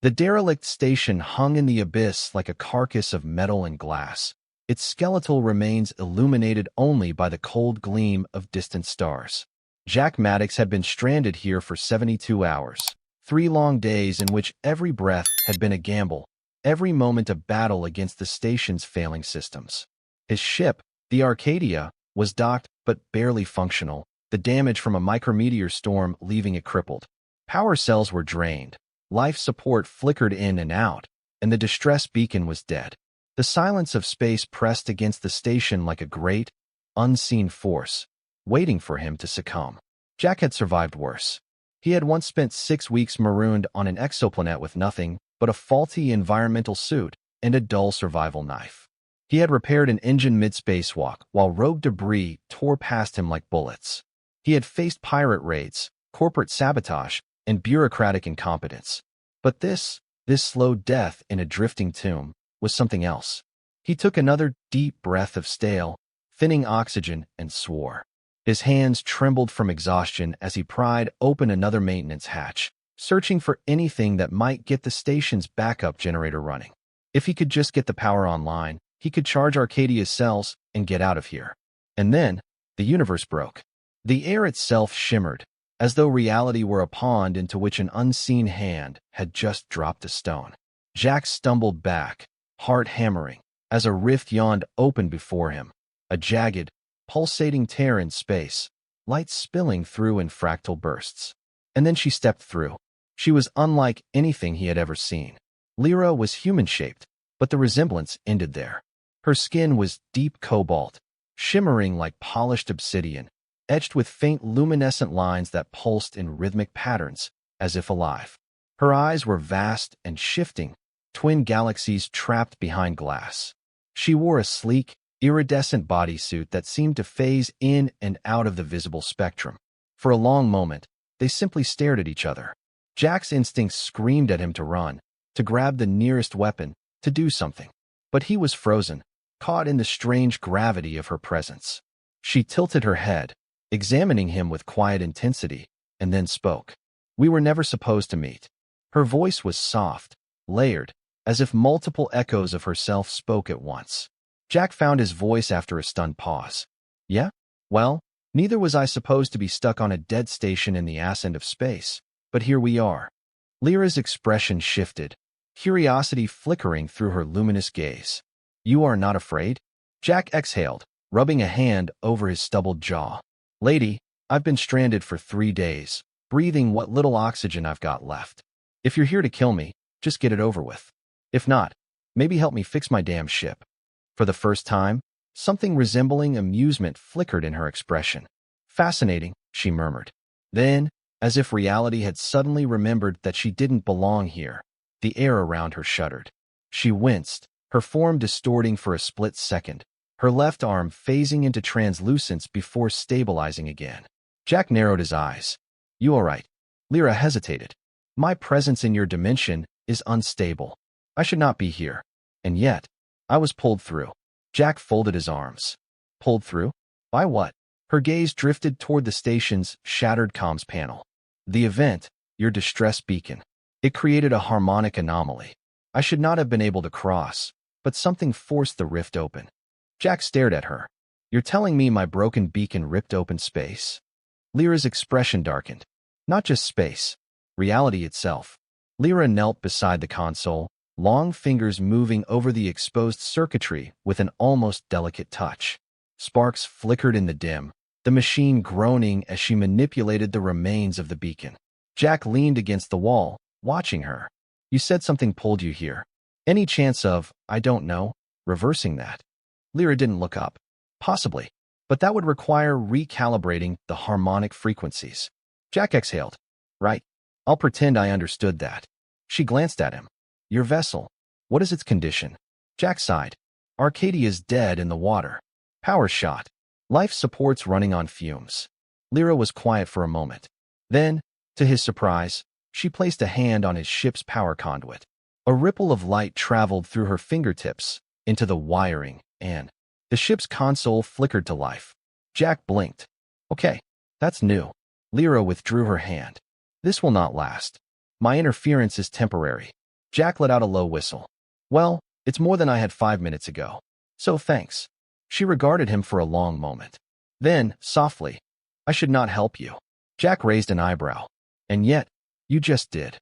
The derelict station hung in the abyss like a carcass of metal and glass, its skeletal remains illuminated only by the cold gleam of distant stars. Jack Maddox had been stranded here for 72 hours, 3 long days in which every breath had been a gamble, every moment a battle against the station's failing systems. His ship, the Arcadia, was docked but barely functional, the damage from a micrometeor storm leaving it crippled. Power cells were drained, life support flickered in and out, and the distress beacon was dead. The silence of space pressed against the station like a great, unseen force, waiting for him to succumb. Jack had survived worse. He had once spent 6 weeks marooned on an exoplanet with nothing but a faulty environmental suit and a dull survival knife. He had repaired an engine mid-spacewalk while rogue debris tore past him like bullets. He had faced pirate raids, corporate sabotage, and bureaucratic incompetence. But this slow death in a drifting tomb, was something else. He took another deep breath of stale, thinning oxygen and swore. His hands trembled from exhaustion as he pried open another maintenance hatch, searching for anything that might get the station's backup generator running. If he could just get the power online, he could charge Arcadia's cells and get out of here. And then, the universe broke. The air itself shimmered, as though reality were a pond into which an unseen hand had just dropped a stone. Jack stumbled back, heart hammering, as a rift yawned open before him, a jagged, pulsating tear in space, light spilling through in fractal bursts. And then she stepped through. She was unlike anything he had ever seen. Lira was human-shaped, but the resemblance ended there. Her skin was deep cobalt, shimmering like polished obsidian, etched with faint luminescent lines that pulsed in rhythmic patterns, as if alive. Her eyes were vast and shifting, twin galaxies trapped behind glass. She wore a sleek, iridescent bodysuit that seemed to phase in and out of the visible spectrum. For a long moment, they simply stared at each other. Jack's instincts screamed at him to run, to grab the nearest weapon, to do something. But he was frozen, caught in the strange gravity of her presence. She tilted her head, examining him with quiet intensity, and then spoke. "We were never supposed to meet." Her voice was soft, layered, as if multiple echoes of herself spoke at once. Jack found his voice after a stunned pause. "Yeah? Well, neither was I supposed to be stuck on a dead station in the ass end of space, but here we are." Lyra's expression shifted, curiosity flickering through her luminous gaze. "You are not afraid?" Jack exhaled, rubbing a hand over his stubbled jaw. "Lady, I've been stranded for 3 days, breathing what little oxygen I've got left. If you're here to kill me, just get it over with. If not, maybe help me fix my damn ship." For the first time, something resembling amusement flickered in her expression. "Fascinating," she murmured. Then, as if reality had suddenly remembered that she didn't belong here, the air around her shuddered. She winced, her form distorting for a split second, her left arm phasing into translucence before stabilizing again. Jack narrowed his eyes. "You all right?" Lira hesitated. "My presence in your dimension is unstable. I should not be here. And yet, I was pulled through." Jack folded his arms. "Pulled through? By what?" Her gaze drifted toward the station's shattered comms panel. "The event, your distress beacon. It created a harmonic anomaly. I should not have been able to cross, but something forced the rift open." Jack stared at her. "You're telling me my broken beacon ripped open space?" Lyra's expression darkened. "Not just space. Reality itself." Lira knelt beside the console, long fingers moving over the exposed circuitry with an almost delicate touch. Sparks flickered in the dim, the machine groaning as she manipulated the remains of the beacon. Jack leaned against the wall, watching her. "You said something pulled you here. Any chance of, I don't know, reversing that?" Lira didn't look up. "Possibly, but that would require recalibrating the harmonic frequencies." Jack exhaled. "Right. I'll pretend I understood that." She glanced at him. "Your vessel, what is its condition?" Jack sighed. "Arcadia's dead in the water. Power shot. Life support's running on fumes." Lira was quiet for a moment. Then, to his surprise, she placed a hand on his ship's power conduit. A ripple of light traveled through her fingertips into the wiring, and the ship's console flickered to life. Jack blinked. "Okay, that's new." Lira withdrew her hand. "This will not last. My interference is temporary. Jack let out a low whistle. Well, it's more than I had 5 minutes ago. So thanks. She regarded him for a long moment. Then, softly, I should not help you. Jack raised an eyebrow. And yet, you just did.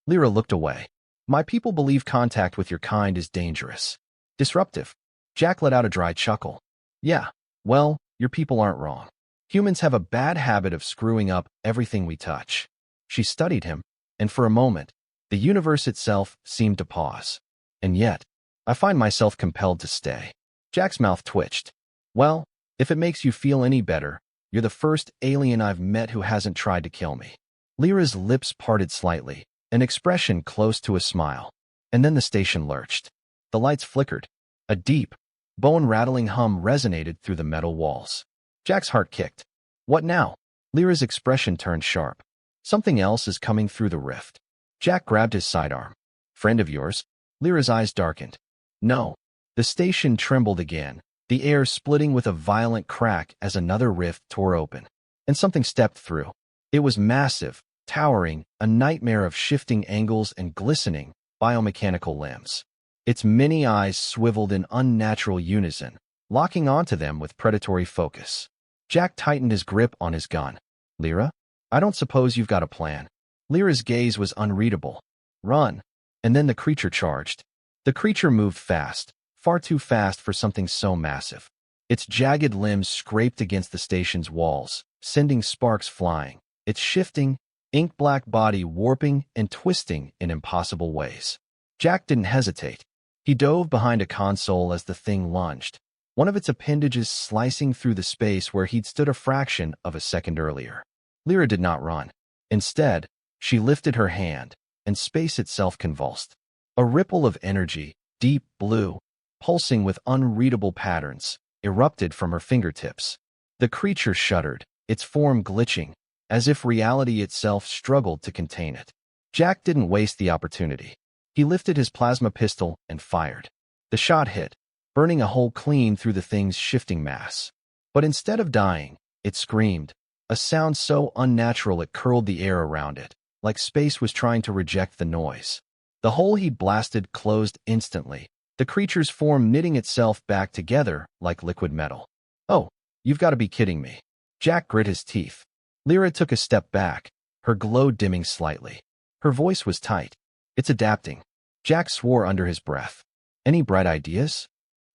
Lira looked away. My people believe contact with your kind is dangerous. Disruptive. Jack let out a dry chuckle. Yeah, well, your people aren't wrong. Humans have a bad habit of screwing up everything we touch. She studied him, and for a moment, the universe itself seemed to pause. And yet, I find myself compelled to stay. Jack's mouth twitched. Well, if it makes you feel any better, you're the first alien I've met who hasn't tried to kill me. Lyra's lips parted slightly, an expression close to a smile. And then the station lurched. The lights flickered. A deep, bone-rattling hum resonated through the metal walls. Jack's heart kicked. What now? Lyra's expression turned sharp. Something else is coming through the rift. Jack grabbed his sidearm. Friend of yours? Lyra's eyes darkened. No. The station trembled again, the air splitting with a violent crack as another rift tore open. And something stepped through. It was massive, towering, a nightmare of shifting angles and glistening, biomechanical limbs. Its many eyes swiveled in unnatural unison, locking onto them with predatory focus. Jack tightened his grip on his gun. Lira? I don't suppose you've got a plan. Lyra's gaze was unreadable. Run. And then the creature charged. The creature moved fast, far too fast for something so massive. Its jagged limbs scraped against the station's walls, sending sparks flying, its shifting, ink-black body warping and twisting in impossible ways. Jack didn't hesitate. He dove behind a console as the thing lunged, one of its appendages slicing through the space where he'd stood a fraction of a second earlier. Lira did not run. Instead, she lifted her hand, and space itself convulsed. A ripple of energy, deep blue, pulsing with unreadable patterns, erupted from her fingertips. The creature shuddered, its form glitching, as if reality itself struggled to contain it. Jack didn't waste the opportunity. He lifted his plasma pistol and fired. The shot hit, burning a hole clean through the thing's shifting mass. But instead of dying, it screamed, a sound so unnatural it curled the air around it, like space was trying to reject the noise. The hole he'd blasted closed instantly, the creature's form knitting itself back together like liquid metal. Oh, you've got to be kidding me. Jack grit his teeth. Lira took a step back, her glow dimming slightly. Her voice was tight. It's adapting. Jack swore under his breath. Any bright ideas?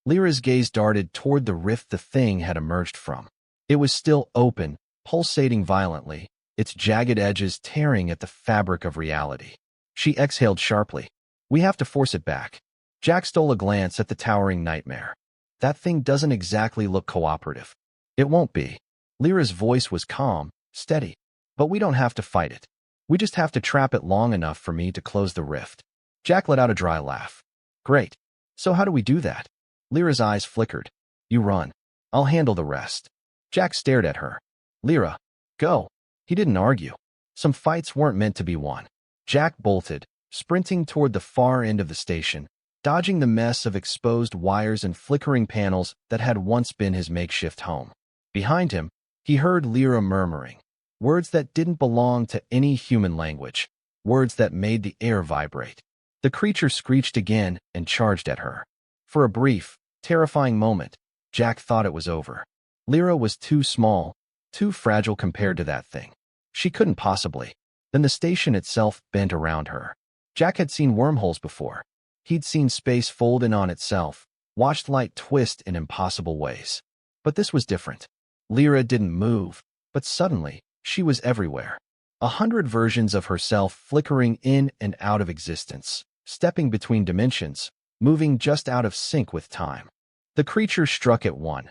Lyra's gaze darted toward the rift the thing had emerged from. It was still open, pulsating violently, its jagged edges tearing at the fabric of reality. She exhaled sharply. We have to force it back. Jack stole a glance at the towering nightmare. That thing doesn't exactly look cooperative. It won't be. Lyra's voice was calm, steady. But we don't have to fight it. We just have to trap it long enough for me to close the rift. Jack let out a dry laugh. Great. So how do we do that? Lyra's eyes flickered. You run. I'll handle the rest. Jack stared at her. Lira, go. He didn't argue. Some fights weren't meant to be won. Jack bolted, sprinting toward the far end of the station, dodging the mess of exposed wires and flickering panels that had once been his makeshift home. Behind him, he heard Lira murmuring, words that didn't belong to any human language, words that made the air vibrate. The creature screeched again and charged at her. For a brief, terrifying moment, Jack thought it was over. Lira was too small, too fragile compared to that thing. She couldn't possibly. Then the station itself bent around her. Jack had seen wormholes before. He'd seen space fold in on itself, watched light twist in impossible ways. But this was different. Lira didn't move, but suddenly, she was everywhere. 100 versions of herself flickering in and out of existence, stepping between dimensions, moving just out of sync with time. The creature struck at one,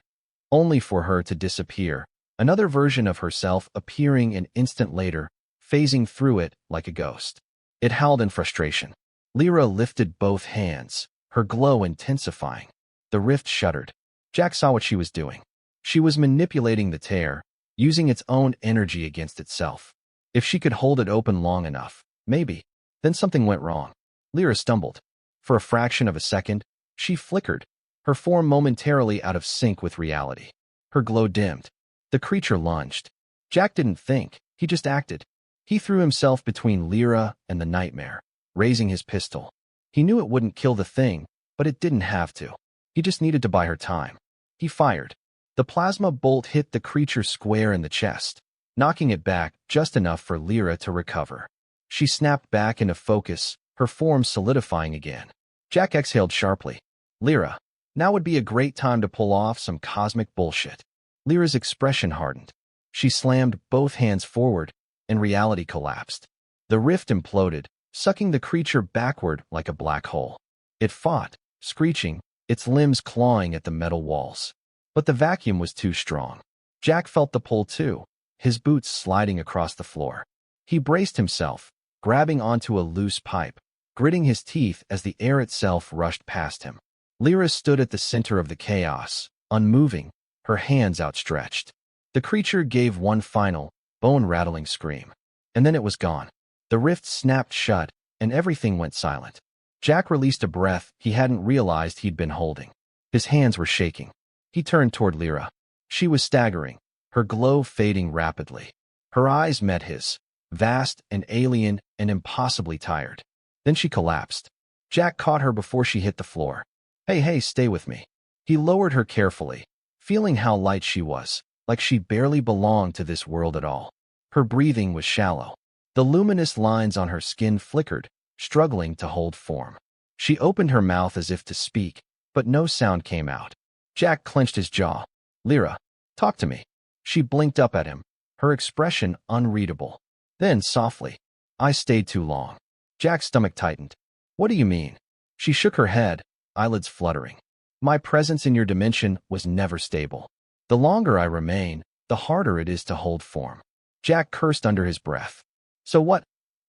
only for her to disappear, another version of herself appearing an instant later, phasing through it like a ghost. It howled in frustration. Lira lifted both hands, her glow intensifying. The rift shuddered. Jack saw what she was doing. She was manipulating the tear, using its own energy against itself. If she could hold it open long enough, maybe. Then something went wrong. Lira stumbled. For a fraction of a second, she flickered, her form momentarily out of sync with reality. Her glow dimmed. The creature lunged. Jack didn't think, he just acted. He threw himself between Lira and the nightmare, raising his pistol. He knew it wouldn't kill the thing, but it didn't have to. He just needed to buy her time. He fired. The plasma bolt hit the creature square in the chest, knocking it back just enough for Lira to recover. She snapped back into focus, her form solidifying again. Jack exhaled sharply. Lira, now would be a great time to pull off some cosmic bullshit. Lyra's expression hardened. She slammed both hands forward, and reality collapsed. The rift imploded, sucking the creature backward like a black hole. It fought, screeching, its limbs clawing at the metal walls. But the vacuum was too strong. Jack felt the pull too, his boots sliding across the floor. He braced himself, grabbing onto a loose pipe, gritting his teeth as the air itself rushed past him. Lira stood at the center of the chaos, unmoving, her hands outstretched. The creature gave one final, bone-rattling scream. And then it was gone. The rift snapped shut, and everything went silent. Jack released a breath he hadn't realized he'd been holding. His hands were shaking. He turned toward Lira. She was staggering, her glow fading rapidly. Her eyes met his, vast and alien and impossibly tired. Then she collapsed. Jack caught her before she hit the floor. Hey, stay with me. He lowered her carefully, feeling how light she was, like she barely belonged to this world at all. Her breathing was shallow. The luminous lines on her skin flickered, struggling to hold form. She opened her mouth as if to speak, but no sound came out. Jack clenched his jaw. Lira, talk to me. She blinked up at him, her expression unreadable. Then, softly, I stayed too long. Jack's stomach tightened. What do you mean? She shook her head, eyelids fluttering. My presence in your dimension was never stable. The longer I remain, the harder it is to hold form. Jack cursed under his breath. So what?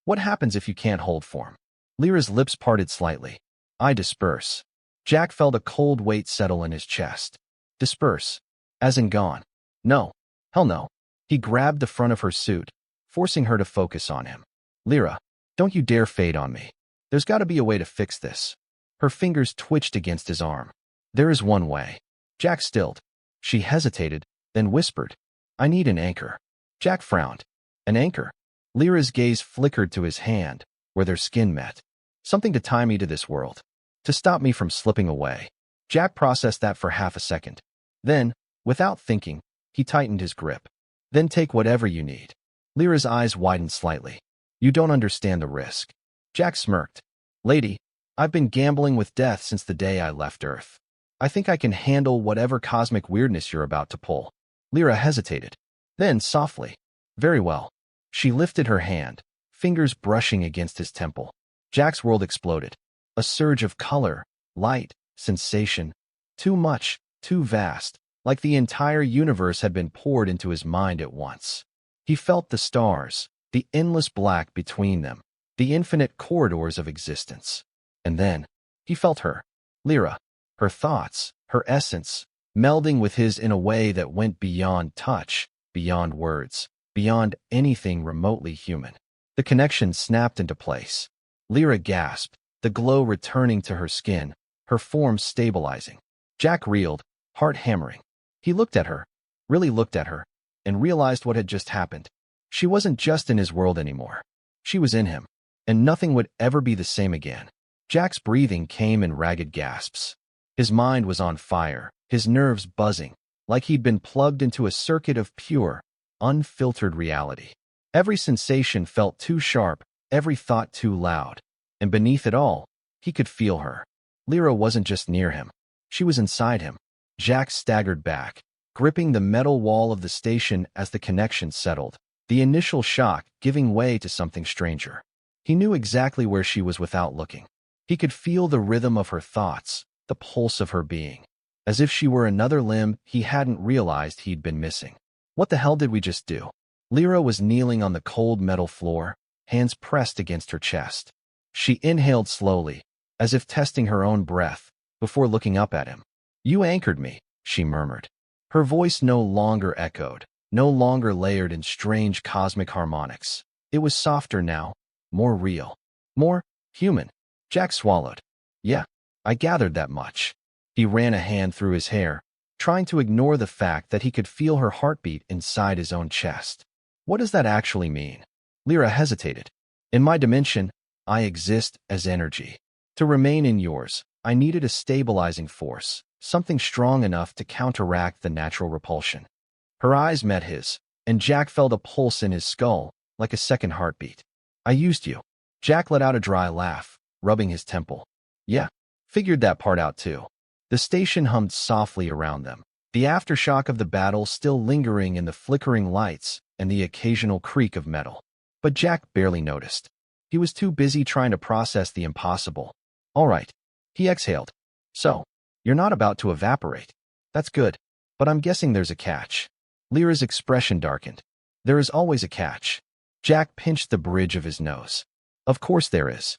What happens if you can't hold form? Lyra's lips parted slightly. I disperse. Jack felt a cold weight settle in his chest. Disperse. As in gone. No. Hell no. He grabbed the front of her suit, forcing her to focus on him. Lira, don't you dare fade on me. There's got to be a way to fix this. Her fingers twitched against his arm. There is one way. Jack stilled. She hesitated, then whispered, I need an anchor. Jack frowned. An anchor? Lyra's gaze flickered to his hand, where their skin met. Something to tie me to this world. To stop me from slipping away. Jack processed that for half a second. Then, without thinking, he tightened his grip. Then take whatever you need. Lyra's eyes widened slightly. You don't understand the risk. Jack smirked. Lady, I've been gambling with death since the day I left Earth. I think I can handle whatever cosmic weirdness you're about to pull. Lira hesitated. Then, softly. Very well. She lifted her hand, fingers brushing against his temple. Jack's world exploded. A surge of color, light, sensation. Too much, too vast, like the entire universe had been poured into his mind at once. He felt the stars, the endless black between them, the infinite corridors of existence. And then, he felt her. Lira. Her thoughts, her essence, melding with his in a way that went beyond touch, beyond words, beyond anything remotely human. The connection snapped into place. Lira gasped, the glow returning to her skin, her form stabilizing. Jack reeled, heart hammering. He looked at her, really looked at her, and realized what had just happened. She wasn't just in his world anymore. She was in him, and nothing would ever be the same again. Jack's breathing came in ragged gasps. His mind was on fire, his nerves buzzing, like he'd been plugged into a circuit of pure, unfiltered reality. Every sensation felt too sharp, every thought too loud. And beneath it all, he could feel her. Lira wasn't just near him. She was inside him. Jack staggered back, gripping the metal wall of the station as the connection settled, the initial shock giving way to something stranger. He knew exactly where she was without looking. He could feel the rhythm of her thoughts, the pulse of her being, as if she were another limb he hadn't realized he'd been missing. What the hell did we just do? Lira was kneeling on the cold metal floor, hands pressed against her chest. She inhaled slowly, as if testing her own breath, before looking up at him. You anchored me, she murmured. Her voice no longer echoed, no longer layered in strange cosmic harmonics. It was softer now, more real, more human. Jack swallowed. Yeah, I gathered that much. He ran a hand through his hair, trying to ignore the fact that he could feel her heartbeat inside his own chest. What does that actually mean? Lira hesitated. In my dimension, I exist as energy. To remain in yours, I needed a stabilizing force, something strong enough to counteract the natural repulsion. Her eyes met his, and Jack felt a pulse in his skull, like a second heartbeat. I used you. Jack let out a dry laugh, rubbing his temple. Yeah, figured that part out too. The station hummed softly around them, the aftershock of the battle still lingering in the flickering lights and the occasional creak of metal. But Jack barely noticed. He was too busy trying to process the impossible. All right, he exhaled. So, you're not about to evaporate. That's good, but I'm guessing there's a catch. Lira's expression darkened. There is always a catch. Jack pinched the bridge of his nose. Of course there is.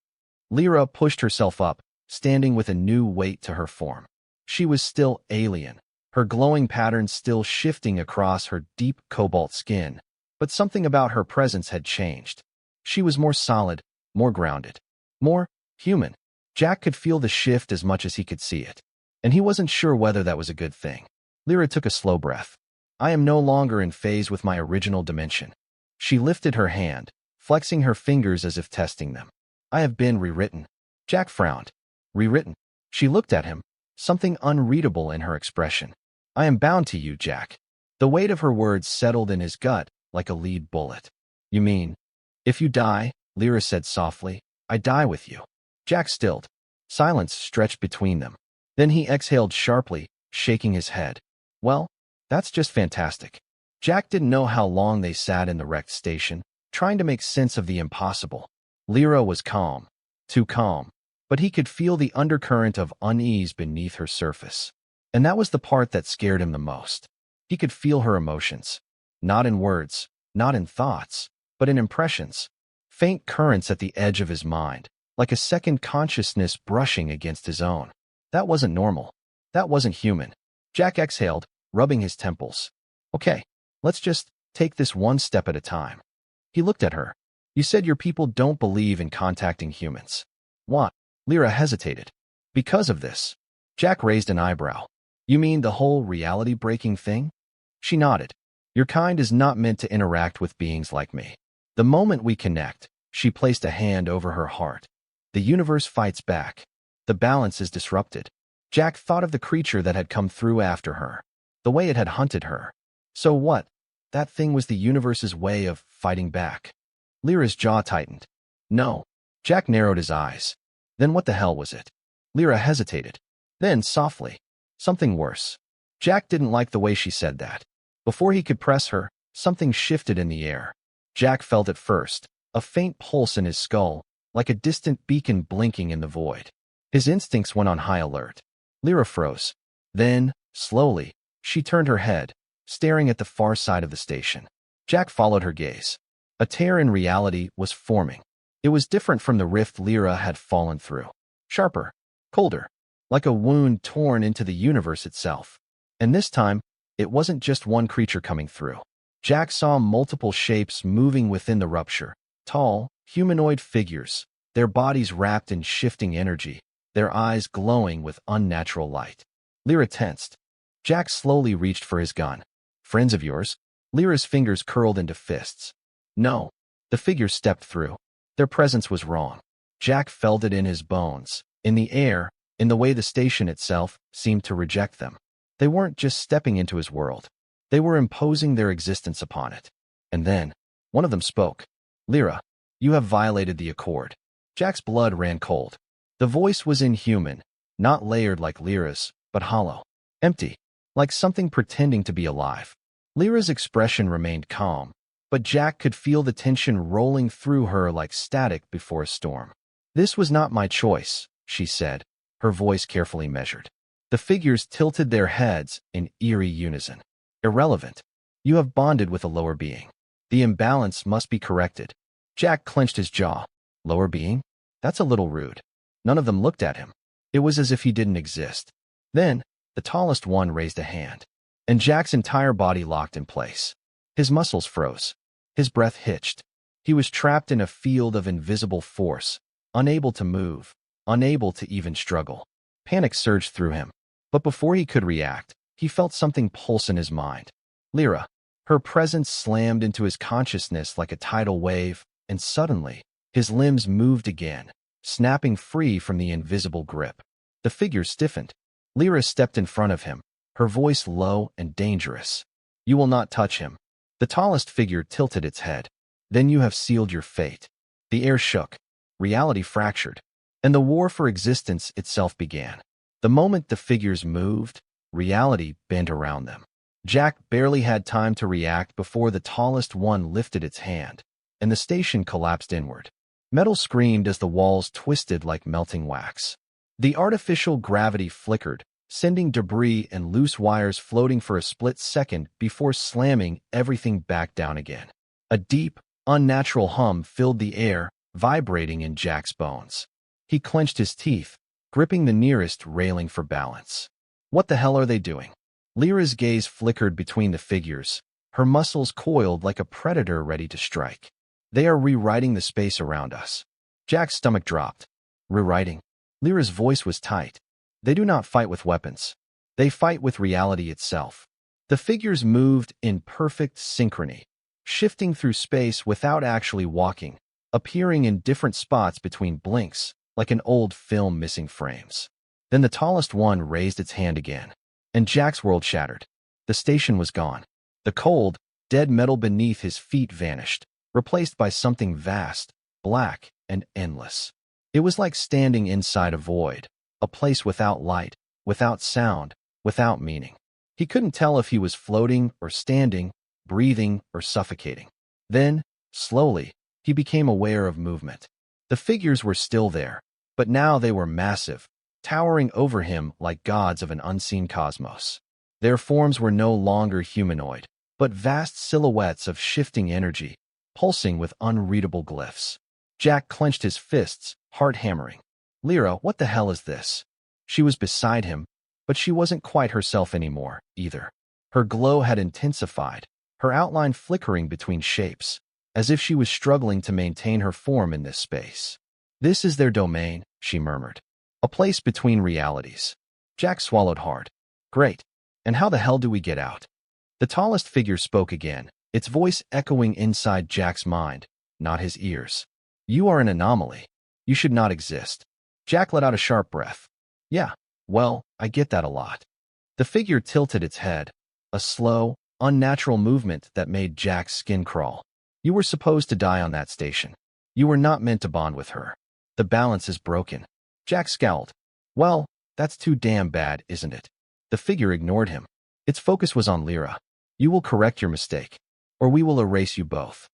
Lira pushed herself up, standing with a new weight to her form. She was still alien, her glowing patterns still shifting across her deep cobalt skin, but something about her presence had changed. She was more solid, more grounded, more human. Jack could feel the shift as much as he could see it, and he wasn't sure whether that was a good thing. Lira took a slow breath. I am no longer in phase with my original dimension. She lifted her hand, flexing her fingers as if testing them. I have been rewritten. Jack frowned. Rewritten? She looked at him, something unreadable in her expression. I am bound to you, Jack. The weight of her words settled in his gut like a lead bullet. You mean, if you die, Lira said softly, I die with you. Jack stilled. Silence stretched between them. Then he exhaled sharply, shaking his head. Well, that's just fantastic. Jack didn't know how long they sat in the wrecked station, trying to make sense of the impossible. Lira was calm, too calm, but he could feel the undercurrent of unease beneath her surface. And that was the part that scared him the most. He could feel her emotions. Not in words, not in thoughts, but in impressions. Faint currents at the edge of his mind, like a second consciousness brushing against his own. That wasn't normal. That wasn't human. Jack exhaled, rubbing his temples. Okay, let's just take this one step at a time. He looked at her. You said your people don't believe in contacting humans. What? Lira hesitated. Because of this. Jack raised an eyebrow. You mean the whole reality-breaking thing? She nodded. Your kind is not meant to interact with beings like me. The moment we connect, she placed a hand over her heart. The universe fights back. The balance is disrupted. Jack thought of the creature that had come through after her, the way it had hunted her. So what? That thing was the universe's way of fighting back. Lira's jaw tightened. No. Jack narrowed his eyes. Then what the hell was it? Lira hesitated. Then, softly, something worse. Jack didn't like the way she said that. Before he could press her, something shifted in the air. Jack felt it first, a faint pulse in his skull, like a distant beacon blinking in the void. His instincts went on high alert. Lira froze. Then, slowly, she turned her head, staring at the far side of the station. Jack followed her gaze. A tear in reality was forming. It was different from the rift Lira had fallen through. Sharper, colder, like a wound torn into the universe itself. And this time, it wasn't just one creature coming through. Jack saw multiple shapes moving within the rupture. Tall, humanoid figures, their bodies wrapped in shifting energy, their eyes glowing with unnatural light. Lira tensed. Jack slowly reached for his gun. Friends of yours? Lira's fingers curled into fists. No. The figures stepped through. Their presence was wrong. Jack felt it in his bones, in the air, in the way the station itself seemed to reject them. They weren't just stepping into his world. They were imposing their existence upon it. And then, one of them spoke. Lira, you have violated the accord. Jack's blood ran cold. The voice was inhuman, not layered like Lira's, but hollow. Empty, like something pretending to be alive. Lira's expression remained calm, but Jack could feel the tension rolling through her like static before a storm. This was not my choice, she said, her voice carefully measured. The figures tilted their heads in eerie unison. Irrelevant. You have bonded with a lower being. The imbalance must be corrected. Jack clenched his jaw. Lower being? That's a little rude. None of them looked at him. It was as if he didn't exist. Then, the tallest one raised a hand, and Jack's entire body locked in place. His muscles froze. His breath hitched. He was trapped in a field of invisible force, unable to move, unable to even struggle. Panic surged through him. But before he could react, he felt something pulse in his mind. Lira. Her presence slammed into his consciousness like a tidal wave, and suddenly, his limbs moved again, snapping free from the invisible grip. The figure stiffened. Lira stepped in front of him, her voice low and dangerous. "You will not touch him." The tallest figure tilted its head. "Then you have sealed your fate." The air shook. Reality fractured. And the war for existence itself began. The moment the figures moved, reality bent around them. Jack barely had time to react before the tallest one lifted its hand, and the station collapsed inward. Metal screamed as the walls twisted like melting wax. The artificial gravity flickered, sending debris and loose wires floating for a split second before slamming everything back down again. A deep, unnatural hum filled the air, vibrating in Jack's bones. He clenched his teeth, gripping the nearest railing for balance. What the hell are they doing? Lyra's gaze flickered between the figures, her muscles coiled like a predator ready to strike. "They are rewriting the space around us." Jack's stomach dropped. "Rewriting?" Lyra's voice was tight. "They do not fight with weapons. They fight with reality itself." The figures moved in perfect synchrony, shifting through space without actually walking, appearing in different spots between blinks, like an old film missing frames. Then the tallest one raised its hand again, and Jack's world shattered. The station was gone. The cold, dead metal beneath his feet vanished, replaced by something vast, black, and endless. It was like standing inside a void, a place without light, without sound, without meaning. He couldn't tell if he was floating or standing, breathing or suffocating. Then, slowly, he became aware of movement. The figures were still there, but now they were massive, towering over him like gods of an unseen cosmos. Their forms were no longer humanoid, but vast silhouettes of shifting energy, pulsing with unreadable glyphs. Jack clenched his fists, heart hammering. "Lira, what the hell is this?" She was beside him, but she wasn't quite herself anymore, either. Her glow had intensified, her outline flickering between shapes, as if she was struggling to maintain her form in this space. "This is their domain," she murmured. "A place between realities." Jack swallowed hard. "Great. And how the hell do we get out?" The tallest figure spoke again, its voice echoing inside Jack's mind, not his ears. "You are an anomaly. You should not exist." Jack let out a sharp breath. "Yeah, well, I get that a lot." The figure tilted its head, a slow, unnatural movement that made Jack's skin crawl. "You were supposed to die on that station. You were not meant to bond with her. The balance is broken." Jack scowled. "Well, that's too damn bad, isn't it?" The figure ignored him. Its focus was on Lira. "You will correct your mistake, or we will erase you both."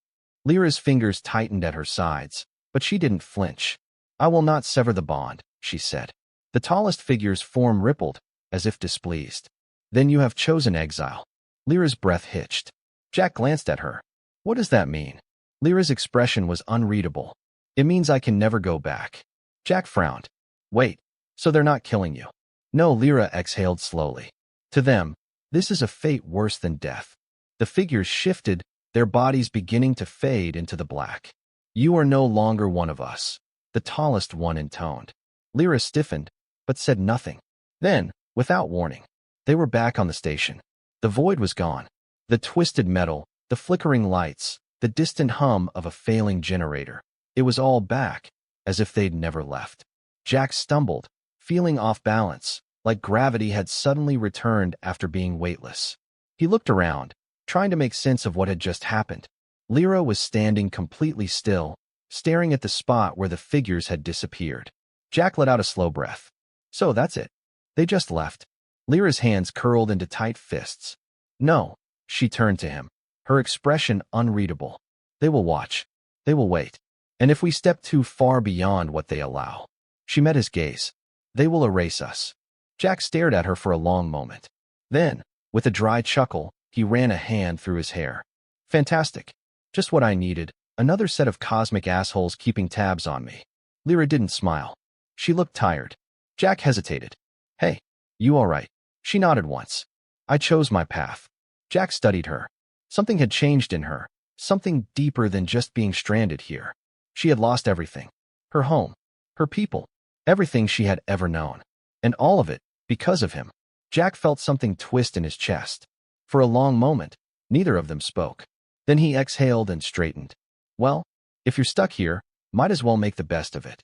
Lyra's fingers tightened at her sides, but she didn't flinch. "I will not sever the bond," she said. The tallest figure's form rippled, as if displeased. "Then you have chosen exile." Lyra's breath hitched. Jack glanced at her. "What does that mean?" Lyra's expression was unreadable. "It means I can never go back." Jack frowned. "Wait, so they're not killing you?" "No," Lira exhaled slowly. "To them, this is a fate worse than death." The figures shifted, their bodies beginning to fade into the black. "You are no longer one of us," the tallest one intoned. Lira stiffened, but said nothing. Then, without warning, they were back on the station. The void was gone. The twisted metal, the flickering lights, the distant hum of a failing generator. It was all back, as if they'd never left. Jack stumbled, feeling off balance, like gravity had suddenly returned after being weightless. He looked around, trying to make sense of what had just happened. Lira was standing completely still, staring at the spot where the figures had disappeared. Jack let out a slow breath. "So that's it. They just left." Lyra's hands curled into tight fists. "No." She turned to him, her expression unreadable. "They will watch. They will wait. And if we step too far beyond what they allow." She met his gaze. "They will erase us." Jack stared at her for a long moment. Then, with a dry chuckle, he ran a hand through his hair. "Fantastic. Just what I needed. Another set of cosmic assholes keeping tabs on me." Lira didn't smile. She looked tired. Jack hesitated. "Hey, you all right?" She nodded once. "I chose my path." Jack studied her. Something had changed in her, something deeper than just being stranded here. She had lost everything. Her home, her people, everything she had ever known. And all of it, because of him. Jack felt something twist in his chest. For a long moment, neither of them spoke. Then he exhaled and straightened. "Well, if you're stuck here, might as well make the best of it."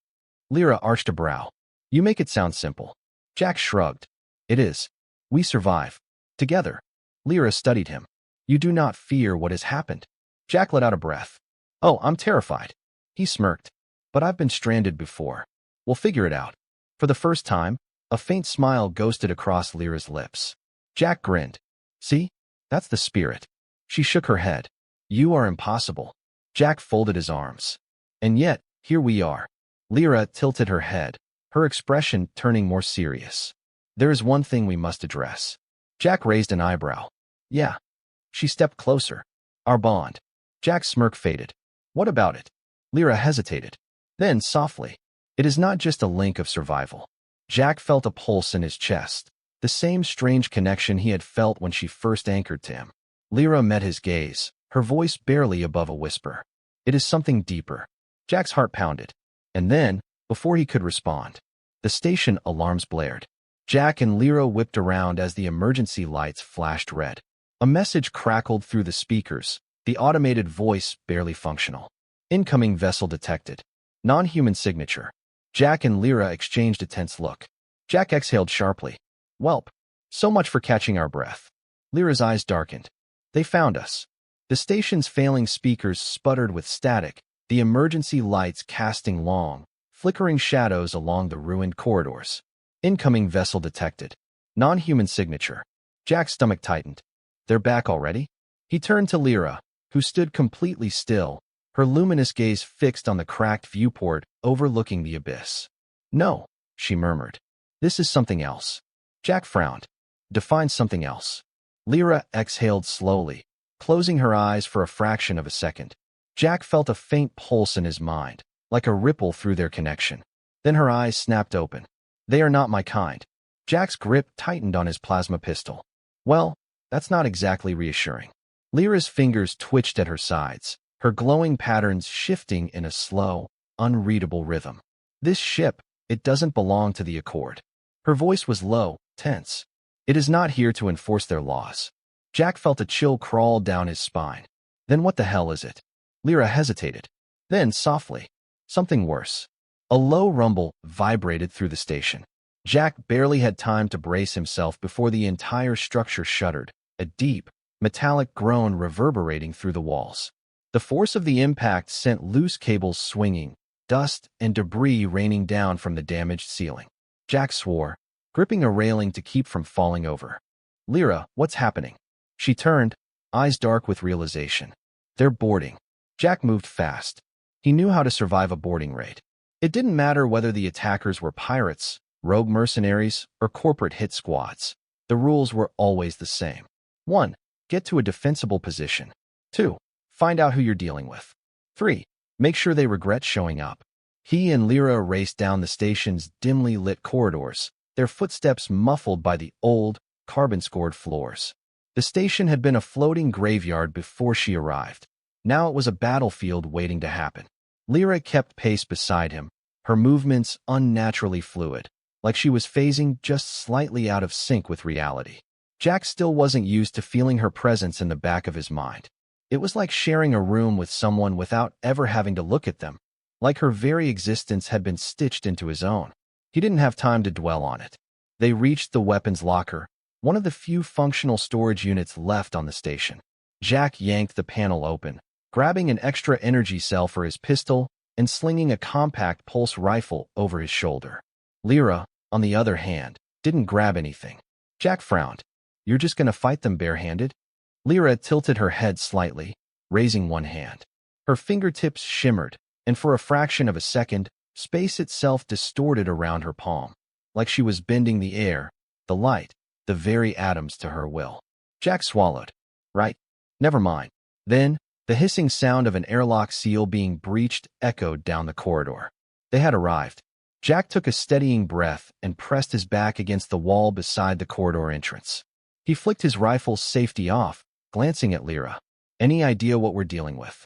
Lira arched a brow. You make it sound simple. Jack shrugged. It is. We survive. Together. Lira studied him. You do not fear what has happened. Jack let out a breath. Oh, I'm terrified. He smirked. But I've been stranded before. We'll figure it out. For the first time, a faint smile ghosted across Lyra's lips. Jack grinned. See? That's the spirit. She shook her head. You are impossible. Jack folded his arms. And yet, here we are. Lira tilted her head, her expression turning more serious. There is one thing we must address. Jack raised an eyebrow. Yeah. She stepped closer. Our bond. Jack's smirk faded. What about it? Lira hesitated. Then, softly. It is not just a link of survival. Jack felt a pulse in his chest, the same strange connection he had felt when she first anchored to him. Lira met his gaze, her voice barely above a whisper. It is something deeper. Jack's heart pounded. And then, before he could respond, the station alarms blared. Jack and Lira whipped around as the emergency lights flashed red. A message crackled through the speakers, the automated voice barely functional. Incoming vessel detected. Non-human signature. Jack and Lira exchanged a tense look. Jack exhaled sharply. Welp. So much for catching our breath. Lyra's eyes darkened. They found us. The station's failing speakers sputtered with static, the emergency lights casting long, flickering shadows along the ruined corridors. Incoming vessel detected. Non-human signature. Jack's stomach tightened. They're back already? He turned to Lira, who stood completely still, her luminous gaze fixed on the cracked viewport overlooking the abyss. No, she murmured. This is something else. Jack frowned. Define something else. Lira exhaled slowly, closing her eyes for a fraction of a second. Jack felt a faint pulse in his mind, like a ripple through their connection. Then her eyes snapped open. They are not my kind. Jack's grip tightened on his plasma pistol. Well, that's not exactly reassuring. Lyra's fingers twitched at her sides, her glowing patterns shifting in a slow, unreadable rhythm. This ship, it doesn't belong to the Accord. Her voice was low, tense. It is not here to enforce their laws. Jack felt a chill crawl down his spine. Then what the hell is it? Lira hesitated. Then, softly, something worse. A low rumble vibrated through the station. Jack barely had time to brace himself before the entire structure shuddered, a deep, metallic groan reverberating through the walls. The force of the impact sent loose cables swinging, dust and debris raining down from the damaged ceiling. Jack swore, gripping a railing to keep from falling over. Lira, what's happening? She turned, eyes dark with realization. They're boarding. Jack moved fast. He knew how to survive a boarding raid. It didn't matter whether the attackers were pirates, rogue mercenaries, or corporate hit squads. The rules were always the same. 1. Get to a defensible position. 2. Find out who you're dealing with. 3. Make sure they regret showing up. He and Lira raced down the station's dimly lit corridors, their footsteps muffled by the old, carbon-scored floors. The station had been a floating graveyard before she arrived. Now it was a battlefield waiting to happen. Lira kept pace beside him, her movements unnaturally fluid, like she was phasing just slightly out of sync with reality. Jack still wasn't used to feeling her presence in the back of his mind. It was like sharing a room with someone without ever having to look at them, like her very existence had been stitched into his own. He didn't have time to dwell on it. They reached the weapons locker, one of the few functional storage units left on the station. Jack yanked the panel open, grabbing an extra energy cell for his pistol and slinging a compact pulse rifle over his shoulder. Lira, on the other hand, didn't grab anything. Jack frowned. You're just gonna fight them barehanded? Lira tilted her head slightly, raising one hand. Her fingertips shimmered, and for a fraction of a second, space itself distorted around her palm, like she was bending the air, the light, the very atoms to her will. Jack swallowed. Right. Never mind. Then, the hissing sound of an airlock seal being breached echoed down the corridor. They had arrived. Jack took a steadying breath and pressed his back against the wall beside the corridor entrance. He flicked his rifle's safety off, glancing at Lira. Any idea what we're dealing with?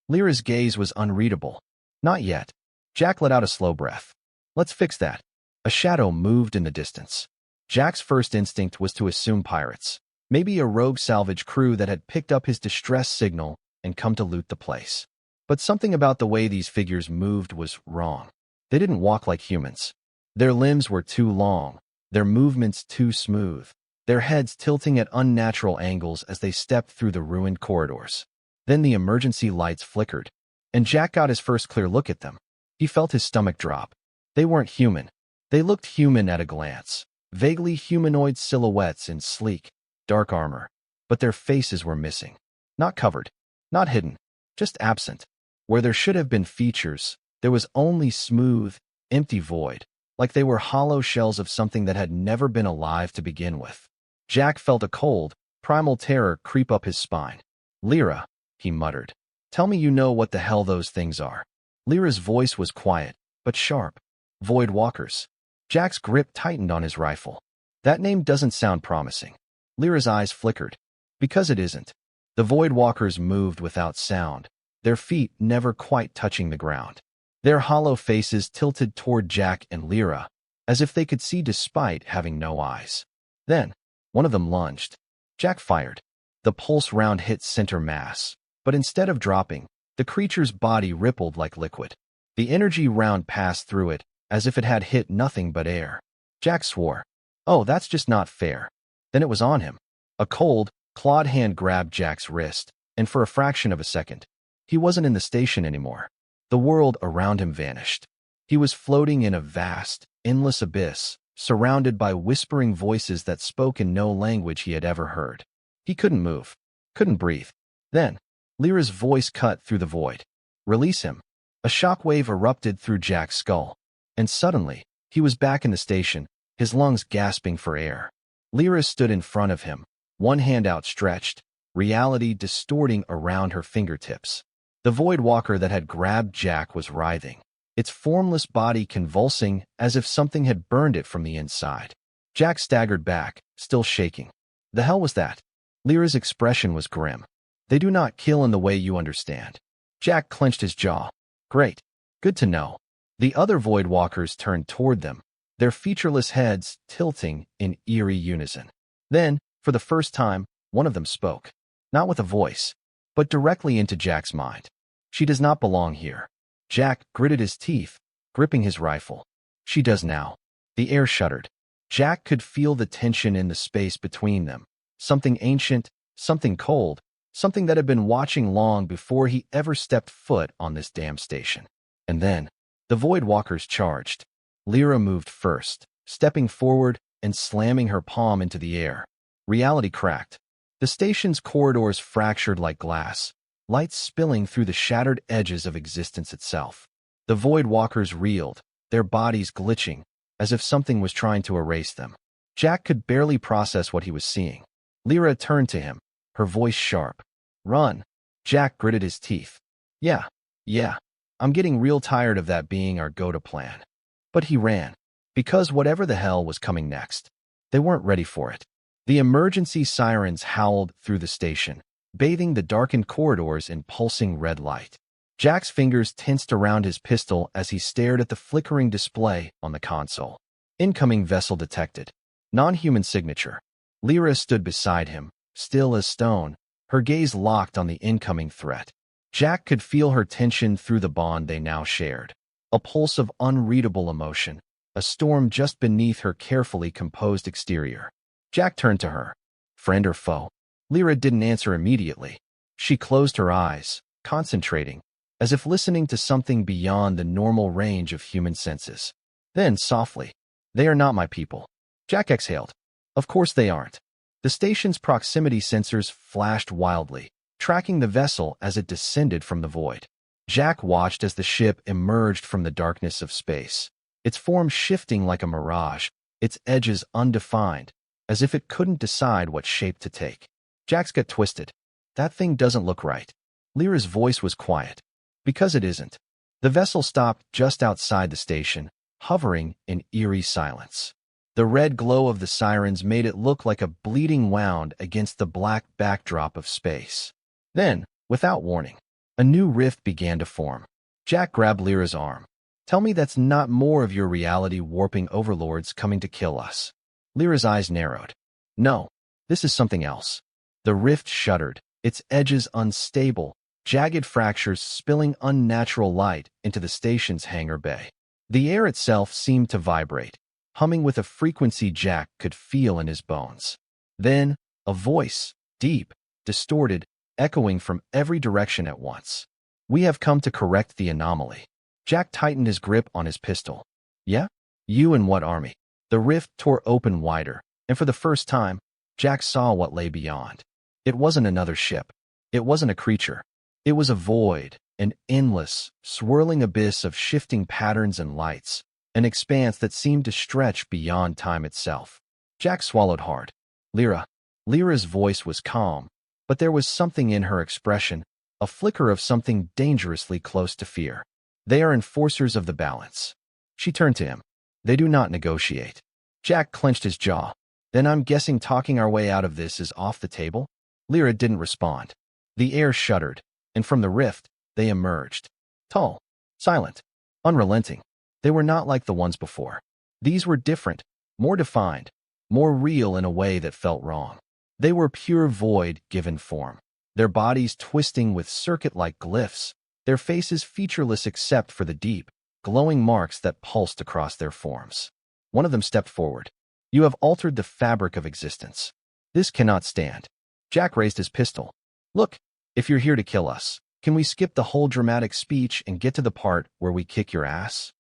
Lyra's gaze was unreadable. Not yet. Jack let out a slow breath. Let's fix that. A shadow moved in the distance. Jack's first instinct was to assume pirates. Maybe a rogue salvage crew that had picked up his distress signal and come to loot the place. But something about the way these figures moved was wrong. They didn't walk like humans. Their limbs were too long, their movements too smooth, their heads tilting at unnatural angles as they stepped through the ruined corridors. Then the emergency lights flickered, and Jack got his first clear look at them. He felt his stomach drop. They weren't human. They looked human at a glance, vaguely humanoid silhouettes in sleek, dark armor. But their faces were missing. Not covered, not hidden, just absent. Where there should have been features, there was only smooth, empty void, like they were hollow shells of something that had never been alive to begin with. Jack felt a cold, primal terror creep up his spine. "Lira," he muttered. "Tell me you know what the hell those things are." Lyra's voice was quiet, but sharp. "Void walkers." Jack's grip tightened on his rifle. "That name doesn't sound promising." Lyra's eyes flickered. "Because it isn't." The Void Walkers moved without sound, their feet never quite touching the ground. Their hollow faces tilted toward Jack and Lira, as if they could see despite having no eyes. Then, one of them lunged. Jack fired. The pulse round hit center mass, but instead of dropping, the creature's body rippled like liquid. The energy round passed through it, as if it had hit nothing but air. Jack swore. "Oh, that's just not fair." Then it was on him. A cold, clawed hand grabbed Jack's wrist, and for a fraction of a second, he wasn't in the station anymore. The world around him vanished. He was floating in a vast, endless abyss, surrounded by whispering voices that spoke in no language he had ever heard. He couldn't move, couldn't breathe. Then, Lyra's voice cut through the void. "Release him." A shockwave erupted through Jack's skull, and suddenly, he was back in the station, his lungs gasping for air. Lira stood in front of him, one hand outstretched, reality distorting around her fingertips. The Void Walker that had grabbed Jack was writhing, its formless body convulsing as if something had burned it from the inside. Jack staggered back, still shaking. The hell was that? Lyra's expression was grim. "They do not kill in the way you understand." Jack clenched his jaw. "Great. Good to know." The other Void Walkers turned toward them, their featureless heads tilting in eerie unison. Then, for the first time, one of them spoke. Not with a voice, but directly into Jack's mind. "She does not belong here." Jack gritted his teeth, gripping his rifle. "She does now." The air shuddered. Jack could feel the tension in the space between them. Something ancient, something cold, something that had been watching long before he ever stepped foot on this damn station. And then, the Void Walkers charged. Lira moved first, stepping forward and slamming her palm into the air. Reality cracked. The station's corridors fractured like glass, lights spilling through the shattered edges of existence itself. The Void Walkers reeled, their bodies glitching, as if something was trying to erase them. Jack could barely process what he was seeing. Lira turned to him, her voice sharp. "Run." Jack gritted his teeth. Yeah. I'm getting real tired of that being our go-to plan." But he ran, because whatever the hell was coming next, they weren't ready for it. The emergency sirens howled through the station, bathing the darkened corridors in pulsing red light. Jack's fingers tensed around his pistol as he stared at the flickering display on the console. Incoming vessel detected. Non-human signature. Lira stood beside him, still as stone, her gaze locked on the incoming threat. Jack could feel her tension through the bond they now shared. A pulse of unreadable emotion, a storm just beneath her carefully composed exterior. Jack turned to her. Friend or foe? Lira didn't answer immediately. She closed her eyes, concentrating, as if listening to something beyond the normal range of human senses. Then, softly, "They are not my people." Jack exhaled. Of course they aren't. The station's proximity sensors flashed wildly, tracking the vessel as it descended from the void. Jack watched as the ship emerged from the darkness of space, its form shifting like a mirage, its edges undefined, as if it couldn't decide what shape to take. Jack's gut twisted. That thing doesn't look right. Lyra's voice was quiet. Because it isn't. The vessel stopped just outside the station, hovering in eerie silence. The red glow of the sirens made it look like a bleeding wound against the black backdrop of space. Then, without warning, a new rift began to form. Jack grabbed Lyra's arm. "Tell me that's not more of your reality-warping overlords coming to kill us." Lyra's eyes narrowed. "No, this is something else." The rift shuddered, its edges unstable, jagged fractures spilling unnatural light into the station's hangar bay. The air itself seemed to vibrate, humming with a frequency Jack could feel in his bones. Then, a voice, deep, distorted, echoing from every direction at once. "We have come to correct the anomaly." Jack tightened his grip on his pistol. "Yeah? You and what army?" The rift tore open wider, and for the first time, Jack saw what lay beyond. It wasn't another ship. It wasn't a creature. It was a void, an endless, swirling abyss of shifting patterns and lights, an expanse that seemed to stretch beyond time itself. Jack swallowed hard. "Lira." Lira's voice was calm, but there was something in her expression, a flicker of something dangerously close to fear. "They are enforcers of the balance." She turned to him. "They do not negotiate." Jack clenched his jaw. "Then I'm guessing talking our way out of this is off the table?" Lira didn't respond. The air shuddered, and from the rift, they emerged. Tall, silent, unrelenting. They were not like the ones before. These were different, more defined, more real in a way that felt wrong. They were pure void given form, their bodies twisting with circuit-like glyphs, their faces featureless except for the deep, glowing marks that pulsed across their forms. One of them stepped forward. "You have altered the fabric of existence. This cannot stand." Jack raised his pistol. "Look, if you're here to kill us, can we skip the whole dramatic speech and get to the part where we kick your ass?"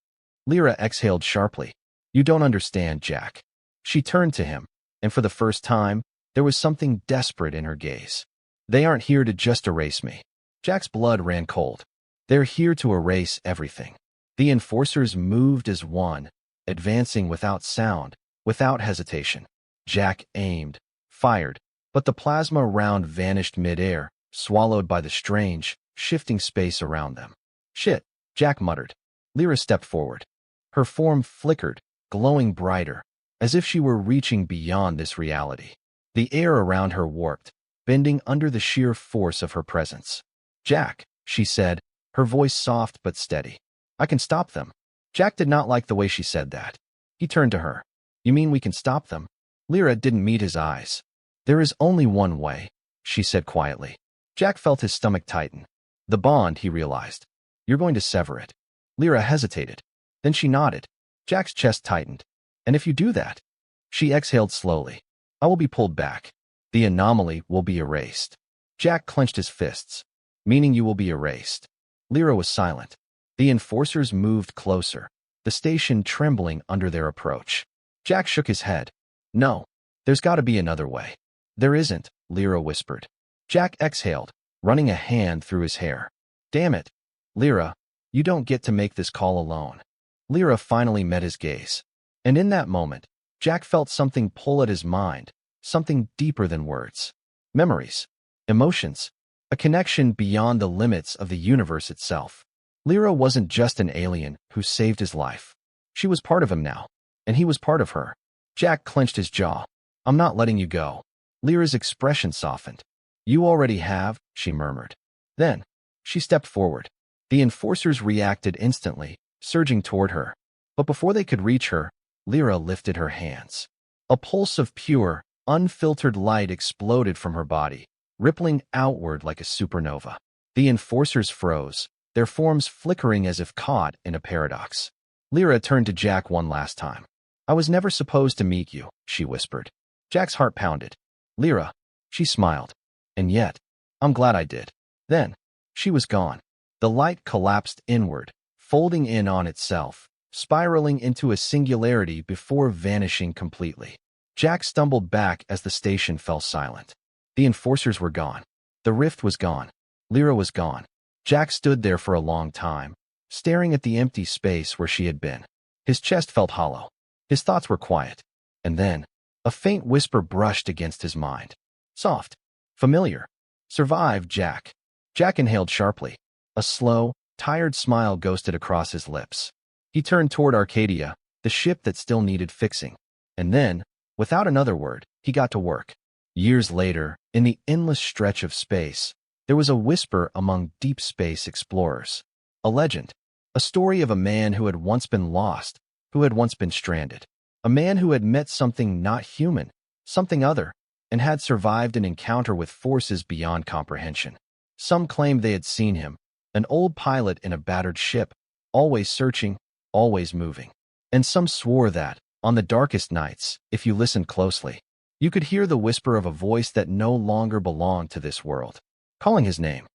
Lira exhaled sharply. "You don't understand, Jack." She turned to him, and for the first time, there was something desperate in her gaze. "They aren't here to just erase me." Jack's blood ran cold. "They're here to erase everything." The enforcers moved as one, advancing without sound, without hesitation. Jack aimed, fired, but the plasma round vanished mid-air, swallowed by the strange, shifting space around them. "Shit," Jack muttered. Lira stepped forward. Her form flickered, glowing brighter, as if she were reaching beyond this reality. The air around her warped, bending under the sheer force of her presence. "Jack," she said, her voice soft but steady. "I can stop them." Jack did not like the way she said that. He turned to her. "You mean we can stop them?" Lira didn't meet his eyes. "There is only one way," she said quietly. Jack felt his stomach tighten. The bond, he realized. "You're going to sever it." Lira hesitated. Then she nodded. Jack's chest tightened. "And if you do that?" She exhaled slowly. "I will be pulled back. The anomaly will be erased." Jack clenched his fists. "Meaning you will be erased." Lira was silent. The enforcers moved closer, the station trembling under their approach. Jack shook his head. "No, there's got to be another way." "There isn't," Lira whispered. Jack exhaled, running a hand through his hair. "Damn it. Lira, you don't get to make this call alone." Lira finally met his gaze. And in that moment, Jack felt something pull at his mind, something deeper than words. Memories, emotions, a connection beyond the limits of the universe itself. Lira wasn't just an alien who saved his life. She was part of him now, and he was part of her. Jack clenched his jaw. "I'm not letting you go." Lira's expression softened. "You already have," she murmured. Then, she stepped forward. The enforcers reacted instantly, surging toward her. But before they could reach her, Lira lifted her hands. A pulse of pure, unfiltered light exploded from her body, rippling outward like a supernova. The enforcers froze, their forms flickering as if caught in a paradox. Lira turned to Jack one last time. "I was never supposed to meet you," she whispered. Jack's heart pounded. "Lira," she smiled. "And yet, I'm glad I did." Then, she was gone. The light collapsed inward, folding in on itself, spiraling into a singularity before vanishing completely. Jack stumbled back as the station fell silent. The enforcers were gone. The rift was gone. Lira was gone. Jack stood there for a long time, staring at the empty space where she had been. His chest felt hollow. His thoughts were quiet. And then, a faint whisper brushed against his mind. Soft. Familiar. "Survive, Jack." Jack inhaled sharply. A slow, tired smile ghosted across his lips. He turned toward Arcadia, the ship that still needed fixing. And then, without another word, he got to work. Years later, in the endless stretch of space, there was a whisper among deep space explorers. A legend. A story of a man who had once been lost, who had once been stranded. A man who had met something not human, something other, and had survived an encounter with forces beyond comprehension. Some claimed they had seen him, an old pilot in a battered ship, always searching, always moving. And some swore that, on the darkest nights, if you listened closely, you could hear the whisper of a voice that no longer belonged to this world, calling his name.